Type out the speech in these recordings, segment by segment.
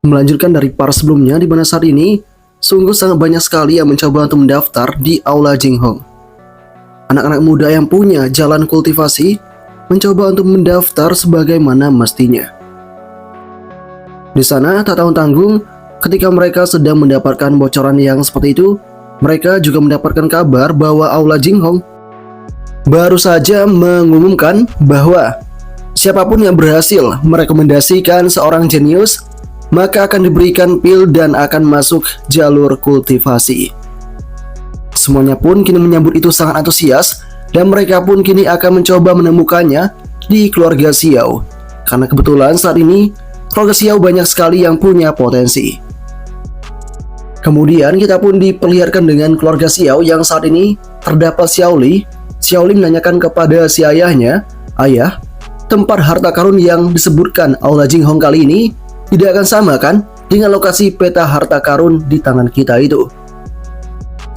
Melanjutkan dari para sebelumnya, di mana saat ini sungguh sangat banyak sekali yang mencoba untuk mendaftar di Aula Jinghong. Anak-anak muda yang punya jalan kultivasi mencoba untuk mendaftar sebagaimana mestinya. Di sana tak tanggung-tanggung, ketika mereka sedang mendapatkan bocoran yang seperti itu, mereka juga mendapatkan kabar bahwa Aula Jinghong baru saja mengumumkan bahwa siapapun yang berhasil merekomendasikan seorang jenius, maka akan diberikan pil dan akan masuk jalur kultivasi. Semuanya pun kini menyambut itu sangat antusias, dan mereka pun kini akan mencoba menemukannya di keluarga Xiao. Karena kebetulan saat ini keluarga Xiao banyak sekali yang punya potensi. Kemudian kita pun diperlihatkan dengan keluarga Xiao yang saat ini terdapat Xiao Li. Xiao Li menanyakan kepada si ayahnya, "Ayah, tempat harta karun yang disebutkan Aula Jinghong kali ini tidak akan sama kan dengan lokasi peta harta karun di tangan kita itu?"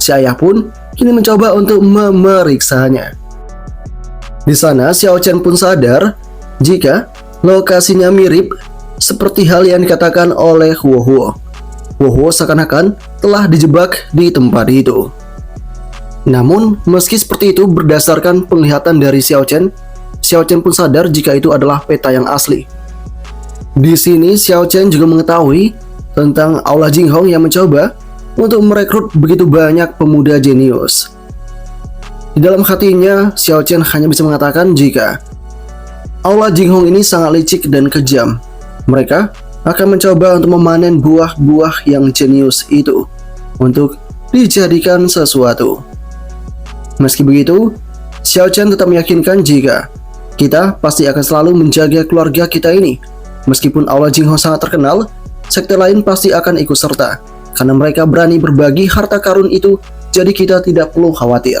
Si ayah pun kini mencoba untuk memeriksanya. Di sana Xiao Chen pun sadar jika lokasinya mirip seperti hal yang dikatakan oleh Huo Huo. Huo Huo seakan-akan telah dijebak di tempat itu. Namun meski seperti itu, berdasarkan penglihatan dari Xiao Chen pun sadar jika itu adalah peta yang asli. Di sini Xiao Chen juga mengetahui tentang Aula Jinghong yang mencoba untuk merekrut begitu banyak pemuda jenius. Di dalam hatinya, Xiao Chen hanya bisa mengatakan jika Aula Jinghong ini sangat licik dan kejam. Mereka akan mencoba untuk memanen buah-buah yang jenius itu untuk dijadikan sesuatu. Meski begitu, Xiao Chen tetap meyakinkan jika kita pasti akan selalu menjaga keluarga kita ini. Meskipun Aula Jinghong sangat terkenal, sekte lain pasti akan ikut serta karena mereka berani berbagi harta karun itu, jadi kita tidak perlu khawatir.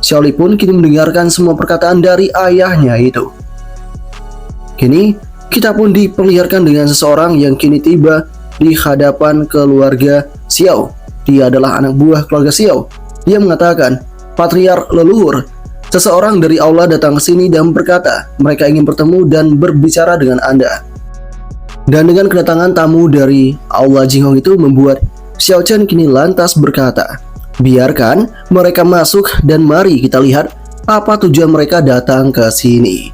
Xiao Li pun kini mendengarkan semua perkataan dari ayahnya itu. Kini kita pun diperlihatkan dengan seseorang yang kini tiba di hadapan keluarga Xiao. Dia adalah anak buah keluarga Xiao. Dia mengatakan, "Patriark leluhur, seseorang dari Aula datang ke sini dan berkata mereka ingin bertemu dan berbicara dengan Anda." Dan dengan kedatangan tamu dari Aula Jinghong itu membuat Xiao Chen kini lantas berkata, "Biarkan mereka masuk dan mari kita lihat apa tujuan mereka datang ke sini.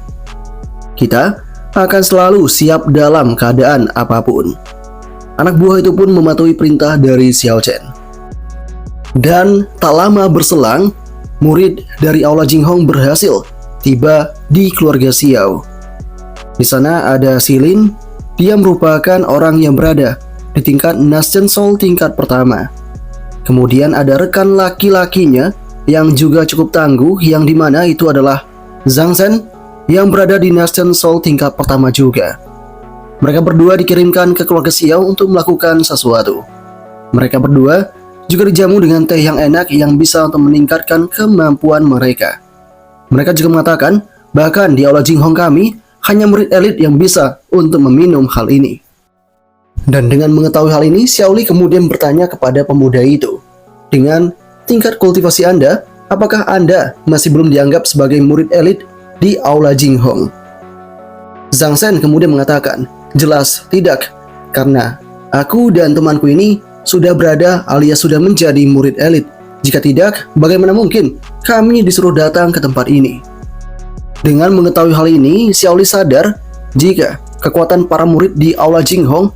Kita akan selalu siap dalam keadaan apapun." Anak buah itu pun mematuhi perintah dari Xiao Chen. Dan tak lama berselang, murid dari Aula Jinghong berhasil tiba di keluarga Xiao. Di sana ada Xilin. Dia merupakan orang yang berada di tingkat Naschen Soul tingkat pertama. Kemudian ada rekan laki-lakinya yang juga cukup tangguh, yang dimana itu adalah Zhang Zhen yang berada di Naschen Soul tingkat pertama juga. Mereka berdua dikirimkan ke keluarga Xiao untuk melakukan sesuatu. Mereka berdua juga dijamu dengan teh yang enak yang bisa untuk meningkatkan kemampuan mereka. Mereka juga mengatakan, bahkan di Aula Jinghong kami hanya murid elit yang bisa untuk meminum hal ini. Dan dengan mengetahui hal ini, Xiao Li kemudian bertanya kepada pemuda itu, "Dengan tingkat kultivasi Anda, apakah Anda masih belum dianggap sebagai murid elit di Aula Jinghong?" Zhang Zhen kemudian mengatakan, "Jelas tidak, karena aku dan temanku ini sudah berada alias sudah menjadi murid elit. Jika tidak, bagaimana mungkin kami disuruh datang ke tempat ini?" Dengan mengetahui hal ini, Xiao Li sadar jika kekuatan para murid di Aula Jinghong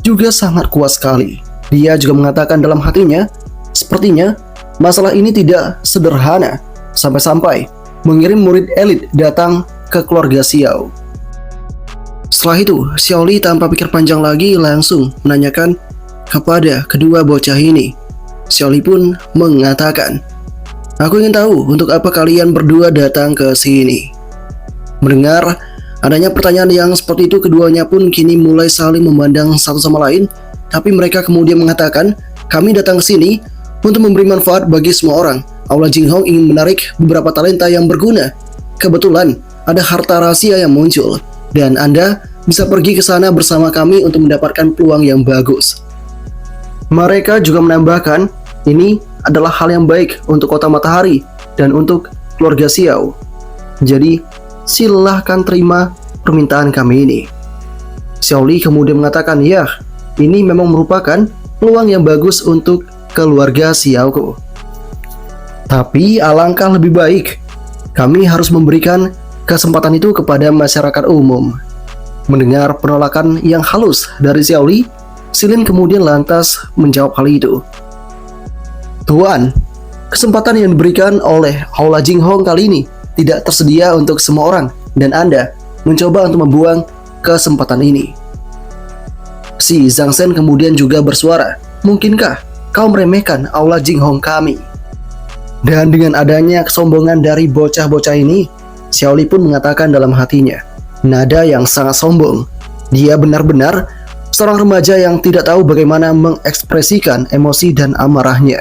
juga sangat kuat sekali. Dia juga mengatakan dalam hatinya, sepertinya masalah ini tidak sederhana sampai-sampai mengirim murid elit datang ke keluarga Xiao. Setelah itu, Xiao Li tanpa pikir panjang lagi langsung menanyakan kepada kedua bocah ini. Xiao Li pun mengatakan, "Aku ingin tahu untuk apa kalian berdua datang ke sini." Mendengar adanya pertanyaan yang seperti itu, keduanya pun kini mulai saling memandang satu sama lain. Tapi mereka kemudian mengatakan, "Kami datang ke sini untuk memberi manfaat bagi semua orang. Aula Jinghong ingin menarik beberapa talenta yang berguna. Kebetulan ada harta rahasia yang muncul, dan Anda bisa pergi ke sana bersama kami untuk mendapatkan peluang yang bagus." Mereka juga menambahkan, ini adalah hal yang baik untuk kota matahari dan untuk keluarga Xiao. Jadi, silahkan terima permintaan kami ini. Xiao Li kemudian mengatakan, ya, ini memang merupakan peluang yang bagus untuk keluarga Xiaoku. Tapi alangkah lebih baik, kami harus memberikan kesempatan itu kepada masyarakat umum. Mendengar penolakan yang halus dari Xiao Li, Silin kemudian lantas menjawab hal itu. Tuan, kesempatan yang diberikan oleh Aula Jinghong kali ini tidak tersedia untuk semua orang, dan Anda mencoba untuk membuang kesempatan ini. Si Zhang Shen kemudian juga bersuara, mungkinkah kau meremehkan Aula Jinghong kami? Dan dengan adanya kesombongan dari bocah-bocah ini, Xiao Li pun mengatakan dalam hatinya, nada yang sangat sombong. Dia benar-benar seorang remaja yang tidak tahu bagaimana mengekspresikan emosi dan amarahnya.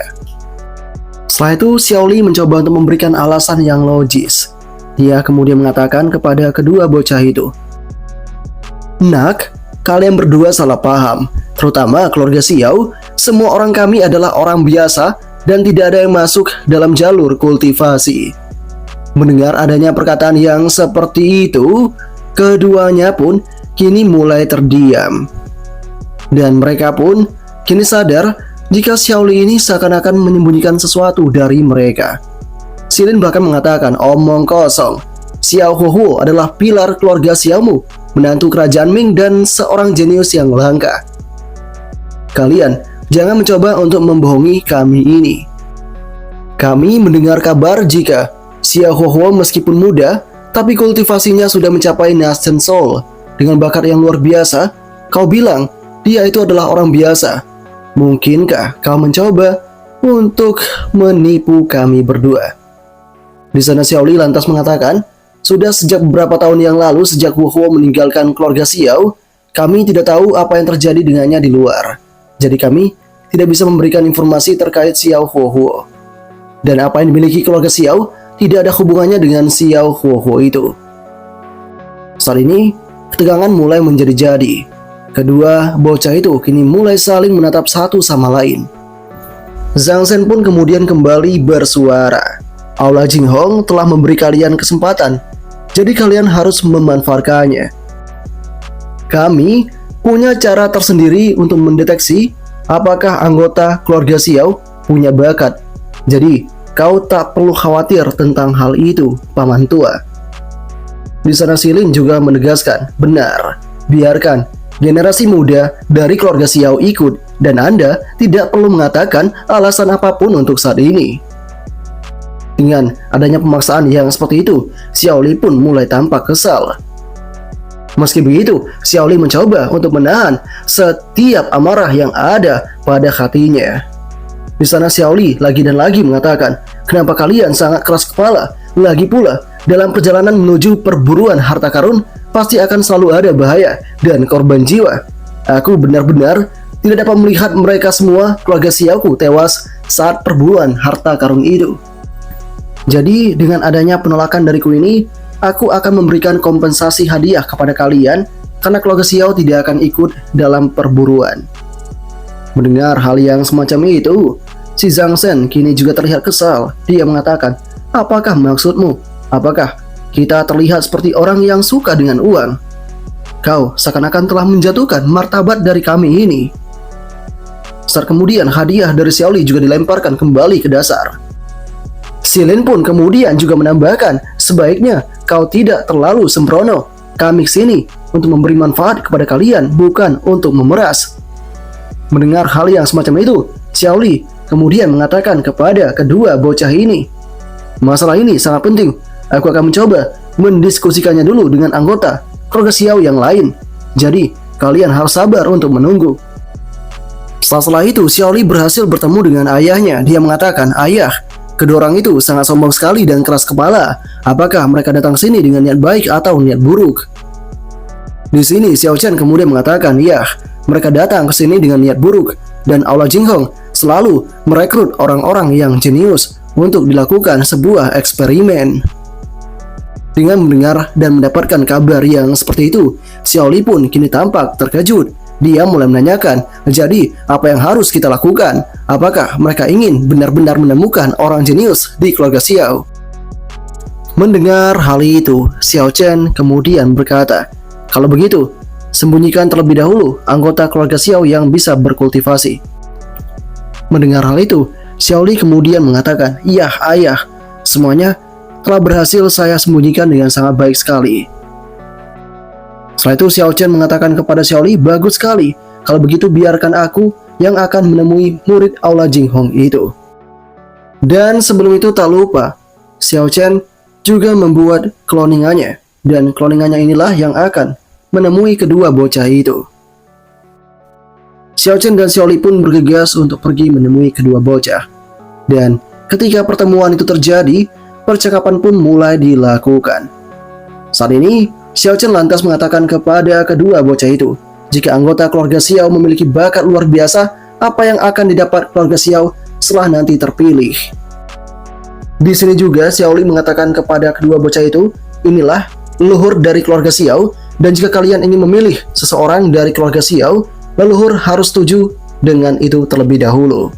Setelah itu, Xiao Li mencoba untuk memberikan alasan yang logis. Dia kemudian mengatakan kepada kedua bocah itu, Nak, kalian berdua salah paham, terutama keluarga Xiao. Semua orang kami adalah orang biasa dan tidak ada yang masuk dalam jalur kultivasi. Mendengar adanya perkataan yang seperti itu, keduanya pun kini mulai terdiam. Dan mereka pun kini sadar jika Xiao Li ini seakan-akan menyembunyikan sesuatu dari mereka. Silin bahkan mengatakan, omong kosong. Xiao Huo adalah pilar keluarga Xiaomu, menantu kerajaan Ming dan seorang jenius yang langka. Kalian jangan mencoba untuk membohongi kami ini. Kami mendengar kabar jika Xiao Huo meskipun muda, tapi kultivasinya sudah mencapai Nascent Soul. Dengan bakat yang luar biasa, kau bilang dia itu adalah orang biasa. Mungkinkah kau mencoba untuk menipu kami berdua? Di sana Xiao Li lantas mengatakan, sudah sejak beberapa tahun yang lalu sejak Huo meninggalkan keluarga Xiao, kami tidak tahu apa yang terjadi dengannya di luar. Jadi kami tidak bisa memberikan informasi terkait Xiao Huo. Dan apa yang dimiliki keluarga Xiao tidak ada hubungannya dengan Xiao Huo itu. Saat ini, ketegangan mulai menjadi-jadi. Kedua bocah itu kini mulai saling menatap satu sama lain. Zhang Shen pun kemudian kembali bersuara. Aula Jinghong telah memberi kalian kesempatan, jadi kalian harus memanfaatkannya. Kami punya cara tersendiri untuk mendeteksi apakah anggota keluarga Xiao punya bakat. Jadi, kau tak perlu khawatir tentang hal itu, paman tua. Di sana Silin juga menegaskan, benar, biarkan generasi muda dari keluarga Xiao ikut, dan Anda tidak perlu mengatakan alasan apapun untuk saat ini. Dengan adanya pemaksaan yang seperti itu, Xiao Li pun mulai tampak kesal. Meski begitu, Xiao Li mencoba untuk menahan setiap amarah yang ada pada hatinya. Di sana Xiao Li lagi dan lagi mengatakan, kenapa kalian sangat keras kepala? Lagi pula, dalam perjalanan menuju perburuan harta karun, pasti akan selalu ada bahaya dan korban jiwa. Aku benar-benar tidak dapat melihat mereka semua keluarga Xiaoku tewas saat perburuan harta karun itu. Jadi dengan adanya penolakan dariku ini, aku akan memberikan kompensasi hadiah kepada kalian karena keluarga Xiao tidak akan ikut dalam perburuan. Mendengar hal yang semacam itu, si Zhang Shen kini juga terlihat kesal. Dia mengatakan, apakah maksudmu? Apakah kita terlihat seperti orang yang suka dengan uang? Kau seakan-akan telah menjatuhkan martabat dari kami ini. Saat kemudian hadiah dari Xiao Li juga dilemparkan kembali ke dasar. Silin pun kemudian juga menambahkan, sebaiknya kau tidak terlalu sembrono. Kami kesini untuk memberi manfaat kepada kalian, bukan untuk memeras. Mendengar hal yang semacam itu, Xiao Li kemudian mengatakan kepada kedua bocah ini, masalah ini sangat penting. Aku akan mencoba mendiskusikannya dulu dengan anggota keluarga Xiao yang lain. Jadi, kalian harus sabar untuk menunggu. Setelah itu, Xiao Li berhasil bertemu dengan ayahnya. Dia mengatakan, ayah, kedua orang itu sangat sombong sekali dan keras kepala. Apakah mereka datang sini dengan niat baik atau niat buruk? Di sini, Xiao Chen kemudian mengatakan, ya, mereka datang ke sini dengan niat buruk. Dan Aula Jinghong selalu merekrut orang-orang yang jenius untuk dilakukan sebuah eksperimen. Dengan mendengar dan mendapatkan kabar yang seperti itu, Xiao Li pun kini tampak terkejut. Dia mulai menanyakan, jadi apa yang harus kita lakukan? Apakah mereka ingin benar-benar menemukan orang jenius di keluarga Xiao? Mendengar hal itu, Xiao Chen kemudian berkata, kalau begitu, sembunyikan terlebih dahulu anggota keluarga Xiao yang bisa berkultivasi. Mendengar hal itu, Xiaoli kemudian mengatakan, "Iya, ayah, semuanya telah berhasil saya sembunyikan dengan sangat baik sekali." Setelah itu Xiao Chen mengatakan kepada Xiaoli, "Bagus sekali, kalau begitu biarkan aku yang akan menemui murid Aula Jinghong itu." Dan sebelum itu tak lupa, Xiao Chen juga membuat cloningannya, dan cloningannya inilah yang akan menemui kedua bocah itu. Xiao Chen dan Xiaoli pun bergegas untuk pergi menemui kedua bocah. Dan ketika pertemuan itu terjadi, percakapan pun mulai dilakukan. Saat ini, Xiao Chen lantas mengatakan kepada kedua bocah itu, jika anggota keluarga Xiao memiliki bakat luar biasa, apa yang akan didapat keluarga Xiao setelah nanti terpilih. Di sini juga Xiaoli mengatakan kepada kedua bocah itu, inilah leluhur dari keluarga Xiao, dan jika kalian ingin memilih seseorang dari keluarga Xiao, leluhur harus setuju dengan itu terlebih dahulu.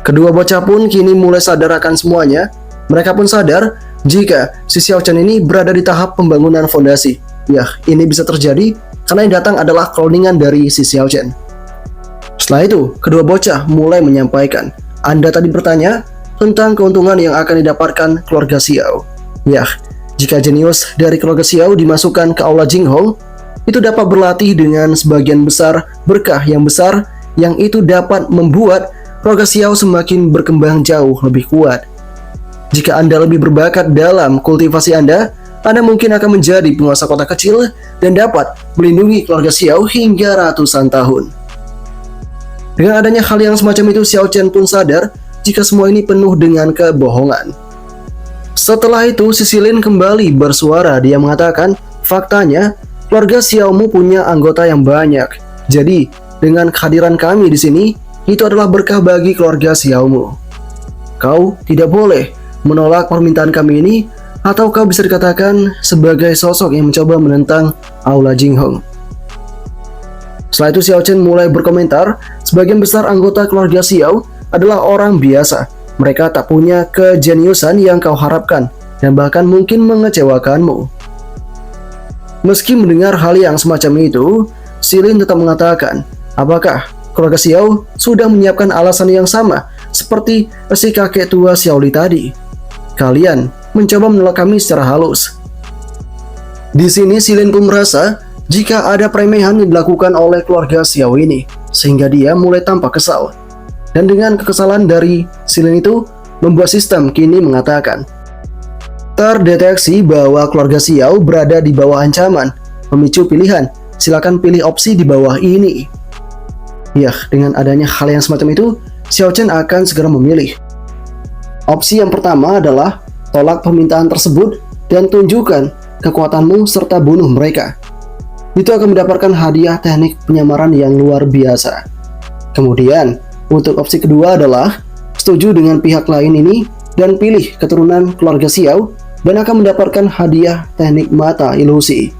Kedua bocah pun kini mulai sadar akan semuanya. Mereka pun sadar jika si Xiao Chen ini berada di tahap pembangunan fondasi. Ya, ini bisa terjadi karena yang datang adalah cloningan dari si Xiao Chen. Setelah itu, kedua bocah mulai menyampaikan, Anda tadi bertanya tentang keuntungan yang akan didapatkan keluarga Xiao. Ya, jika jenius dari keluarga Xiao dimasukkan ke Aula Jinghong, itu dapat berlatih dengan sebagian besar berkah yang besar yang itu dapat membuat keluarga Xiao semakin berkembang jauh lebih kuat. Jika Anda lebih berbakat dalam kultivasi Anda mungkin akan menjadi penguasa kota kecil dan dapat melindungi keluarga Xiao hingga ratusan tahun. Dengan adanya hal yang semacam itu, Xiao Chen pun sadar jika semua ini penuh dengan kebohongan. Setelah itu, si Silin kembali bersuara. Dia mengatakan, faktanya, keluarga Xiaomu punya anggota yang banyak. Jadi, dengan kehadiran kami di sini, itu adalah berkah bagi keluarga Xiaomu. Kau tidak boleh menolak permintaan kami ini, atau kau bisa dikatakan sebagai sosok yang mencoba menentang Aula Jinghong. Setelah itu Xiao Chen mulai berkomentar, sebagian besar anggota keluarga Xiao adalah orang biasa. Mereka tak punya kejeniusan yang kau harapkan, dan bahkan mungkin mengecewakanmu. Meski mendengar hal yang semacam itu, Silin tetap mengatakan, apakah keluarga Xiao sudah menyiapkan alasan yang sama seperti si kakek tua Xiaoli tadi? Kalian mencoba menolak kami secara halus. Di sini Silin pun merasa jika ada peremehan yang dilakukan oleh keluarga Xiao ini, sehingga dia mulai tampak kesal. Dan dengan kekesalan dari Silin itu, membuat sistem kini mengatakan, terdeteksi bahwa keluarga Xiao berada di bawah ancaman. Memicu pilihan, silakan pilih opsi di bawah ini. Ya, dengan adanya hal yang semacam itu, Xiao Chen akan segera memilih. Opsi yang pertama adalah tolak permintaan tersebut dan tunjukkan kekuatanmu serta bunuh mereka. Itu akan mendapatkan hadiah teknik penyamaran yang luar biasa. Kemudian, untuk opsi kedua adalah setuju dengan pihak lain ini dan pilih keturunan keluarga Xiao dan akan mendapatkan hadiah teknik mata ilusi.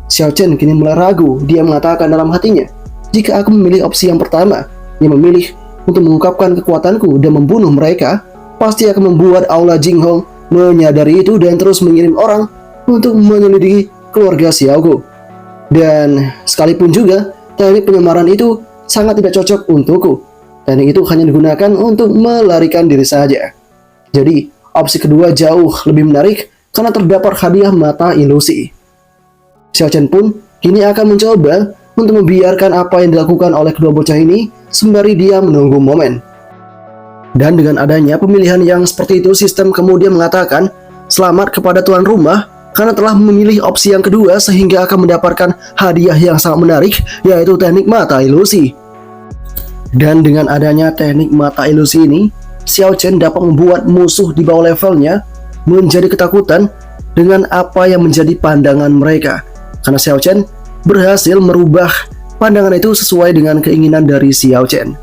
Xiao Chen kini mulai ragu. Dia mengatakan dalam hatinya, jika aku memilih opsi yang pertama, yang memilih untuk mengungkapkan kekuatanku dan membunuh mereka, pasti akan membuat Aula Jinghong menyadari itu dan terus mengirim orang untuk menyelidiki keluarga Xiaoku. Dan sekalipun juga teknik penyamaran itu sangat tidak cocok untukku. Teknik itu hanya digunakan untuk melarikan diri saja. Jadi, opsi kedua jauh lebih menarik karena terdapat hadiah mata ilusi. Xiao Chen pun kini akan mencoba untuk membiarkan apa yang dilakukan oleh kedua bocah ini sembari dia menunggu momen. Dan dengan adanya pemilihan yang seperti itu, sistem kemudian mengatakan, selamat kepada tuan rumah karena telah memilih opsi yang kedua sehingga akan mendapatkan hadiah yang sangat menarik, yaitu teknik mata ilusi. Dan dengan adanya teknik mata ilusi ini, Xiao Chen dapat membuat musuh di bawah levelnya menjadi ketakutan dengan apa yang menjadi pandangan mereka. Karena Xiao Chen berhasil merubah pandangan itu sesuai dengan keinginan dari Xiao Chen.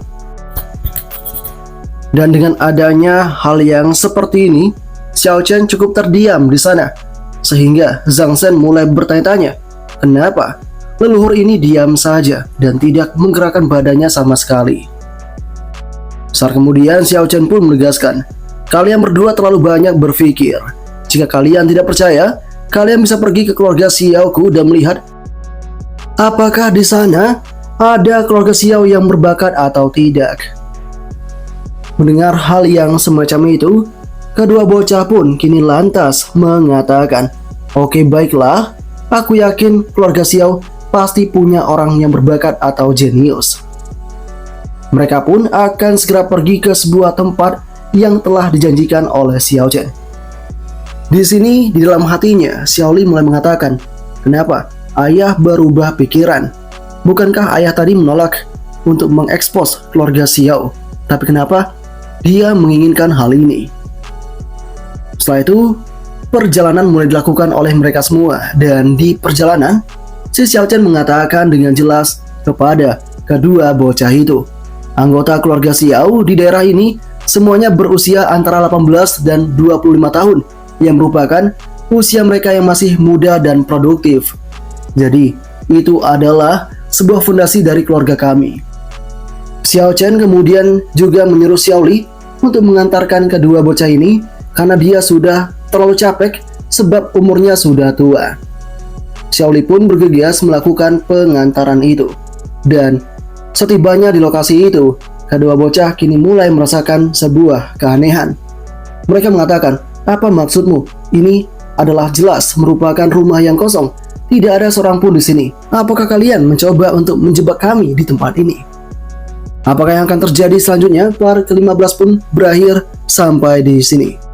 Dan dengan adanya hal yang seperti ini, Xiao Chen cukup terdiam di sana. Sehingga Zhang Shen mulai bertanya-tanya, kenapa leluhur ini diam saja dan tidak menggerakkan badannya sama sekali. Saat kemudian Xiao Chen pun menegaskan, kalian berdua terlalu banyak berpikir. Jika kalian tidak percaya, kalian bisa pergi ke keluarga Xiaoku dan melihat apakah di sana ada keluarga Xiao yang berbakat atau tidak. Mendengar hal yang semacam itu, kedua bocah pun kini lantas mengatakan, "Oke, baiklah, aku yakin keluarga Xiao pasti punya orang yang berbakat atau jenius." Mereka pun akan segera pergi ke sebuah tempat yang telah dijanjikan oleh Xiao Chen. Di sini, di dalam hatinya, Xiaoli mulai mengatakan, "Kenapa ayah berubah pikiran? Bukankah ayah tadi menolak untuk mengekspos keluarga Xiao? Tapi kenapa dia menginginkan hal ini?" Setelah itu, perjalanan mulai dilakukan oleh mereka semua. Dan di perjalanan, si Xiao Chen mengatakan dengan jelas kepada kedua bocah itu, anggota keluarga Xiao di daerah ini semuanya berusia antara 18 dan 25 tahun, yang merupakan usia mereka yang masih muda dan produktif. Jadi, itu adalah sebuah fondasi dari keluarga kami. Xiao Chen kemudian juga menyuruh Xiaoli untuk mengantarkan kedua bocah ini karena dia sudah terlalu capek sebab umurnya sudah tua. Xiaoli pun bergegas melakukan pengantaran itu. Dan setibanya di lokasi itu, kedua bocah kini mulai merasakan sebuah keanehan. Mereka mengatakan, "Apa maksudmu? Ini adalah jelas merupakan rumah yang kosong. Tidak ada seorang pun di sini. Apakah kalian mencoba untuk menjebak kami di tempat ini?" Apakah yang akan terjadi selanjutnya? Part ke-15 pun berakhir sampai di sini.